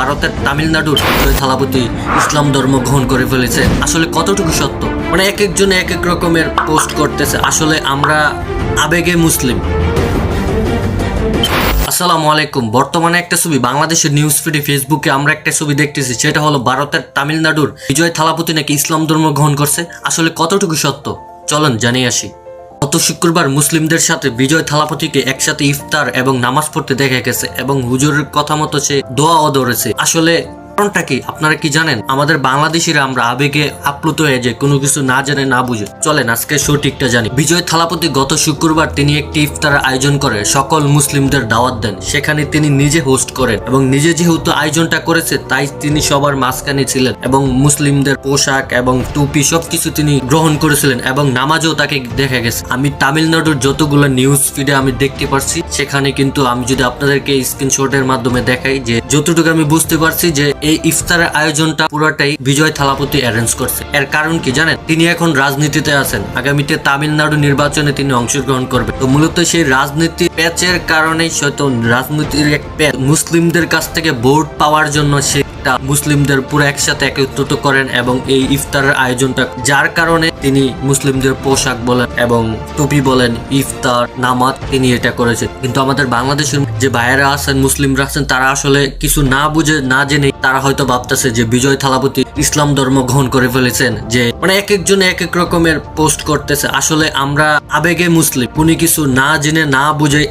ভারতের তামিলনাড়ুর বিজয় থালাপতি ইসলাম ধর্ম গ্রহণ করে ফেলেছে। আসলে কতটুকু সত্য? মানে এক একজন এক এক রকমের পোস্ট করতেছে। আসলে আমরা আবেগে মুসলিম। আসসালামু আলাইকুম। বর্তমানে একটা ছবি বাংলাদেশের নিউজ ফিডে ফেসবুকে আমরা একটা ছবি দেখতেছি, সেটা হলো ভারতের তামিলনাড়ুর বিজয় থালাপতি নাকি ইসলাম ধর্ম গ্রহণ করছে। আসলে কতটুকু সত্য চলুন জানিয়ে আসি। গত শুক্রবার মুসলিমদের সাথে বিজয় থালাপতিকে একসাথে ইফতার এবং নামাজ পড়তে দেখা গেছে এবং হুজুরের কথা মতো সে দোয়াও ধরেছে। আসলে কারণটা কি আপনারা কি জানেন? আমাদের বাংলাদেশিরা আমরা আবেগে আপ্লুত হয়ে যে কোনো কিছু না জেনে না বুঝে। চলেন আজকে সঠিকটা জানি। বিজয় থালাপতি গত শুক্রবার তিনি একটি ইফতারের আয়োজন করে সকল মুসলিমদের দাওয়াত দেন। সেখানে তিনি নিজে হোস্ট করেন এবং নিজে যেহেতু আয়োজনটা করেছে তাই তিনি সবার মাঝখানে ছিলেন এবং মুসলিমদের পোশাক এবং টুপি সবকিছু তিনি গ্রহণ করেছিলেন এবং নামাজও তাকে দেখা গেছে। আমি তামিলনাড়ুর যতগুলো নিউজ ফিডে আমি দেখতে পারছি, সেখানে কিন্তু আমি যদি আপনাদেরকে স্ক্রিনশটের মাধ্যমে দেখাই যে যতটুকু আমি বুঝতে পারছি যে এই ইফতারের আয়োজনটা পুরোটাই বিজয় থালাপতি অ্যারেঞ্জ করছে। এর কারণ কি জানেন? তিনি এখন রাজনীতিতে আছেন, আগামীতে তামিলনাড়ু নির্বাচনে তিনি অংশগ্রহণ করবেন। তো মূলত সেই রাজনীতি প্যাচের কারণেই হয়তো রাজনীতির এক প্যাচ মুসলিমদের কাছ থেকে ভোট পাওয়ার জন্য সে মুসলিমদের পুরো একসাথে একত্রিত করেন এবং এই ইফতারের আয়োজনটা, যার কারণে তিনি মুসলিমদের পোশাক বলেন এবং টুপি বলেন, ইফতার নামাজ তিনি এটা করেছেন। কিন্তু আমাদের বাংলাদেশের যে ভাইয়েরা আছেন, মুসলিমরা আছেন, তারা আসলে কিছু না বুঝে না জেনে তারা হয়তো ভাবতেছে যে বিজয় থালাপতি ইসলাম ধর্ম গ্রহণ করে ফেলেছেন। যে মানে এক একজন এক এক রকমের পোস্ট করতেছে। আসলে আমরা আবেগে মুসলিম, কোনো কিছু না জেনে না বুঝে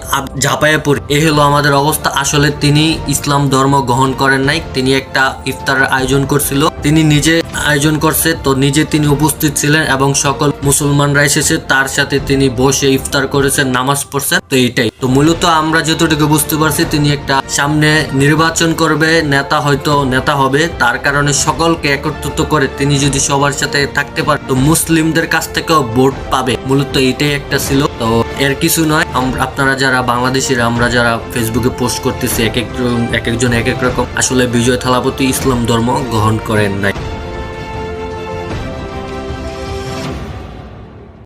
ঝাঁপাইয়ে পড়ি, এই হলো আমাদের অবস্থা। আসলে তিনি ইসলাম ধর্ম গ্রহণ করেন নাই, তিনি একটা ইফতারের আয়োজন করছিল, তিনি নিজে আয়োজন করছে, তো নিজে তিনি উপস্থিত ছিলেন এবং সকল মুসলমানরা এসেছে, তার সাথে তিনি বসে ইফতার করেছেন, নামাজ পড়ছেন। তো এইটাই তো মূলত আমরা যতটুকু বুঝতে পারছি, তিনি একটা সামনে নির্বাচন করবে, নেতা হয়তো নেতা হবে, তার কারণে সকলকে একত্রিত করে তিনি যদি সবার সাথে থাকতে পারে তো মুসলিমদের কাছ থেকেও ভোট পাবে। মূলত এইটাই একটা ছিল, তো এর কিছু নয়। আপনারা যারা বাংলাদেশিরা আমরা যারা ফেসবুকে পোস্ট করতেছি, এক একজন এক এক রকম। আসলে বিজয় থালাপতি ইসলাম ধর্ম গ্রহণ করেন নাই।